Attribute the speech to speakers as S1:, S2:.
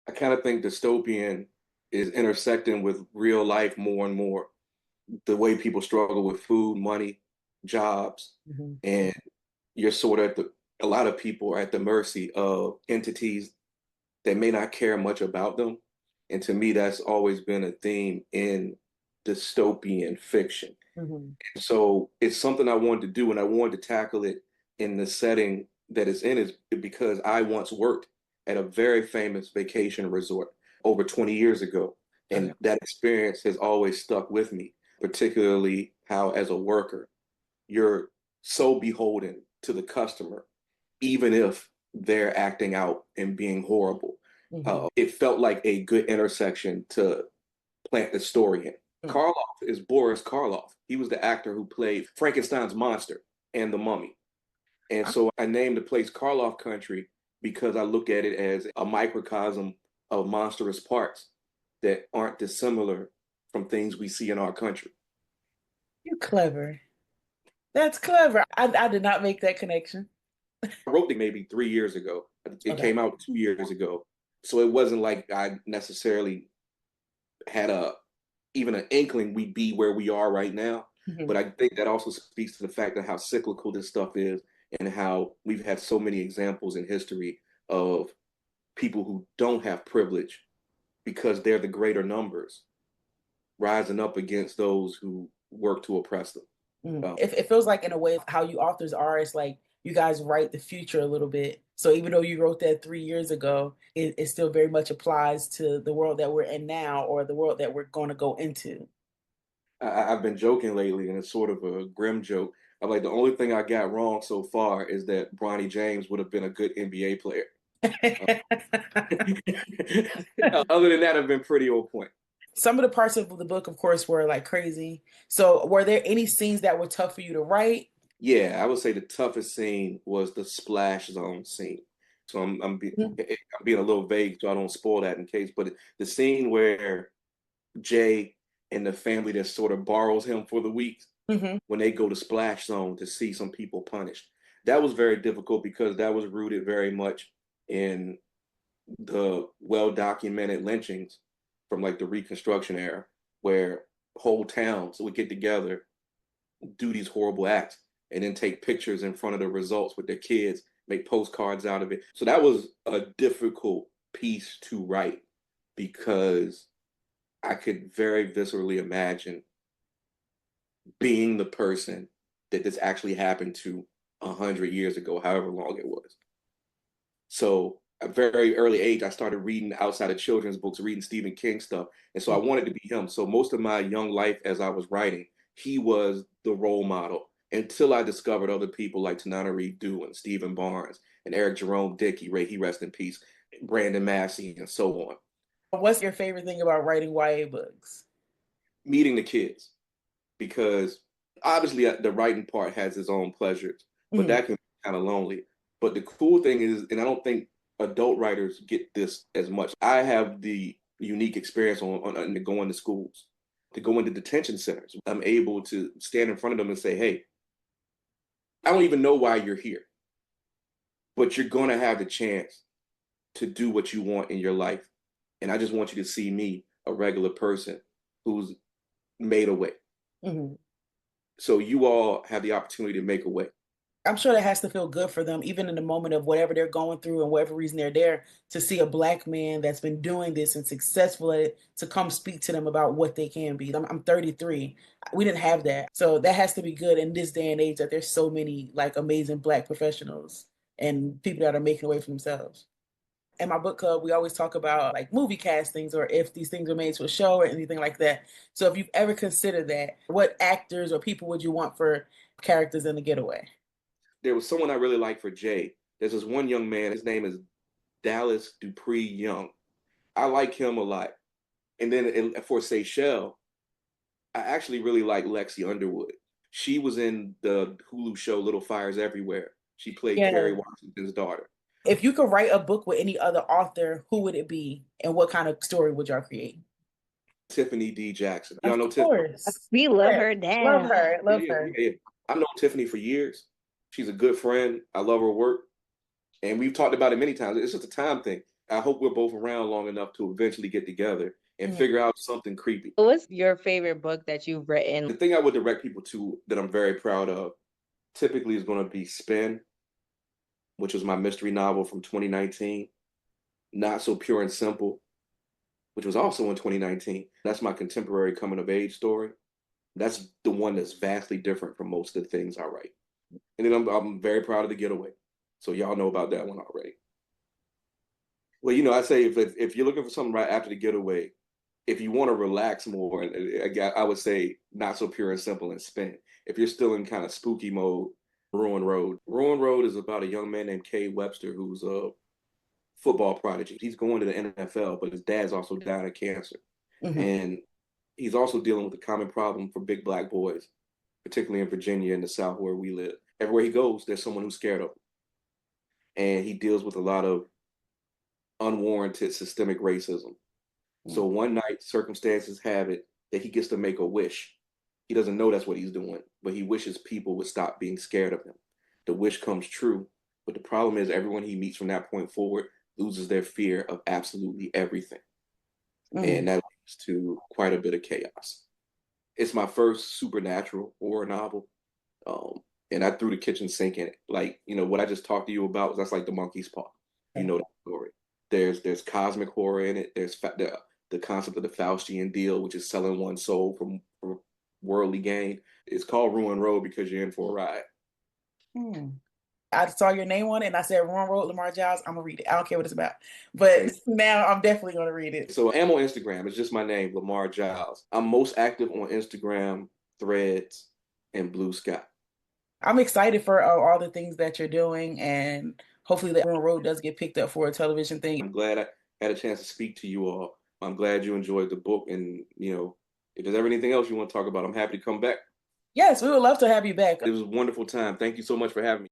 S1: I kind of think dystopian is intersecting with real life more and more. The way people struggle with food, money, jobs,
S2: Mhm.
S1: and you're sort of a lot of people are at the mercy of entities that may not care much about them. And to me, that's always been a theme in dystopian fiction.
S2: Mhm.
S1: So it's something I wanted to do, and I wanted to tackle it in the setting that it's in, is because I once worked at a very famous vacation resort over 20 years ago.
S2: Okay.
S1: And that experience has always stuck with me, particularly how, as a worker, you're so beholden to the customer, even if they're acting out and being horrible.
S2: Mhm.
S1: It felt like a good intersection to plant the story in.
S2: Mm.
S1: Karloff is Boris Karloff. He was the actor who played Frankenstein's monster and the mummy. And so I named the place Karloff Country because I look at it as a microcosm of monstrous parts that aren't dissimilar from things we see in our country.
S2: You're clever. That's clever. I did not make that connection.
S1: I wrote it maybe 3 years ago. It
S2: Okay.
S1: came out 2 years ago. So it wasn't like I necessarily had a even an inkling we'd be where we are right now.
S2: Mhm.
S1: But I think that also speaks to the fact of how cyclical this stuff is and how we've had so many examples in history of people who don't have privilege because they're the greater numbers rising up against those who work to oppress them.
S2: Mm.
S1: Um,
S2: It feels like in a way how you authors are, it's like you guys write the future a little bit. So even though you wrote that 3 years ago, it still very much applies to the world that we're in now or the world that we're going to go into.
S1: I've been joking lately, and it's sort of a grim joke. I'm like, the only thing I got wrong so far is that Bronny James would have been a good NBA player. Uh, Other than that, I've been pretty on point.
S2: Some of the parts of the book, of course, were like crazy. So were there any scenes that were tough for you to write?
S1: Yeah, I would say the toughest scene was the splash zone scene. So I'm being a little vague, so I don't spoil that in case. But the scene where Jay and the family that sort of borrows him for the week
S2: Mhm.
S1: when they go to splash zone to see some people punished, that was very difficult because that was rooted very much in the well documented lynchings from like the Reconstruction era, where whole towns would get together, do these horrible acts, and then take pictures in front of the results with their kids, make postcards out of it. So that was a difficult piece to write because I could very viscerally imagine being the person that this actually happened to 100 years ago, however long it was. So at a very early age, I started reading outside of children's books, reading Stephen King stuff. And so I wanted to be him. So most of my young life as I was writing, he was the role model until I discovered other people like Tanana Reed Dew and Stephen Barnes and Eric Jerome Dickey, Ray, he rest in peace, Brandon Massey, and so on.
S2: What's your favorite thing about writing YA books?
S1: Meeting the kids, because obviously the writing part has its own pleasures, but
S2: Mhm.
S1: that can be kind of lonely. But the cool thing is, and I don't think adult writers get this as much. I have the unique experience on going to schools, to go into detention centers. I'm able to stand in front of them and say, "Hey, I don't even know why you're here, but you're going to have the chance to do what you want in your life, and I just want you to see me, a regular person who's made a way.
S2: Mhm.
S1: So you all have the opportunity to make a way."
S2: I'm sure that has to feel good for them, even in the moment of whatever they're going through and whatever reason they're there, to see a black man that's been doing this and successful at it to come speak to them about what they can be. I'm 33. We didn't have that. So that has to be good in this day and age that there's so many like amazing black professionals and people that are making a way for themselves. In my book club, we always talk about like movie castings or if these things are made to a show or anything like that. So if you've ever considered that, what actors or people would you want for characters in The Getaway?
S1: There was someone I really liked for Jay. There's this one young man. His name is Dallas Dupree Young. I like him a lot. And then for Seychelles, I actually really like Lexi Underwood. She was in the Hulu show Little Fires Everywhere. She played Kerry
S2: Yeah.
S1: Washington's daughter.
S2: If you could write a book with any other author, who would it be? And what kind of story would y'all create?
S1: Tiffany D. Jackson. Y'all
S2: Of
S1: know Tiffany?
S2: course.
S3: We love
S2: Yes.
S3: her
S2: Love
S3: down.
S2: her.
S1: Yeah,
S2: Love
S1: yeah,
S2: her.
S1: yeah. I've known Tiffany for years. She's a good friend. I love her work. And we've talked about it many times. It's just a time thing. I hope we're both around long enough to eventually get together and
S2: Mhm.
S1: figure out something creepy.
S3: What's your favorite book that you've written?
S1: The thing I would direct people to that I'm very proud of typically is going to be Spin, which was my mystery novel from 2019. Not So Pure and Simple, which was also in 2019. That's my contemporary coming of age story. That's the one that's vastly different from most of the things I write. And then I'm very proud of The Getaway. So y'all know about that one already. Well, I say if you're looking for something right after The Getaway, if you want to relax more, I would say Not So Pure and Simple and Spin. If you're still in kind of spooky mode, Ruin Road. Ruin Road is about a young man named Cade Webster who's a football prodigy. He's going to the NFL, but his dad's also dying of cancer.
S2: Mhm.
S1: And he's also dealing with a common problem for big black boys, particularly in Virginia and the South where we live. Everywhere he goes, there's someone who's scared of him. And he deals with a lot of unwarranted systemic racism. So
S2: Mhm.
S1: one night, circumstances have it that he gets to make a wish. He doesn't know that's what he's doing, but he wishes people would stop being scared of him. The wish comes true, but the problem is everyone he meets from that point forward loses their fear of absolutely everything.
S2: Mhm.
S1: And that leads to quite a bit of chaos. It's my first supernatural horror novel. Um, and I threw the kitchen sink in it. Like, what I just talked to you about, that's like the monkey's paw. You know that story. There's cosmic horror in it. There's the concept of the Faustian deal, which is selling one's soul for worldly gain. It's called Ruin Road because you're in for a ride.
S2: Hmm. I saw your name on it and I said Ron wrote Lamar Giles. I'm gonna read it. I don't care what it's about. But now I'm definitely gonna read it.
S1: So I am on Instagram. It's just my name, Lamar Giles. I'm most active on Instagram, Threads, and Blue Sky.
S2: I'm excited for all the things that you're doing, and hopefully the Ron Road does get picked up for a television thing.
S1: I'm glad I had a chance to speak to you all. I'm glad you enjoyed the book. And, if there's ever anything else you want to talk about, I'm happy to come back.
S2: Yes, we would love to have you back.
S1: It was a wonderful time. Thank you so much for having me.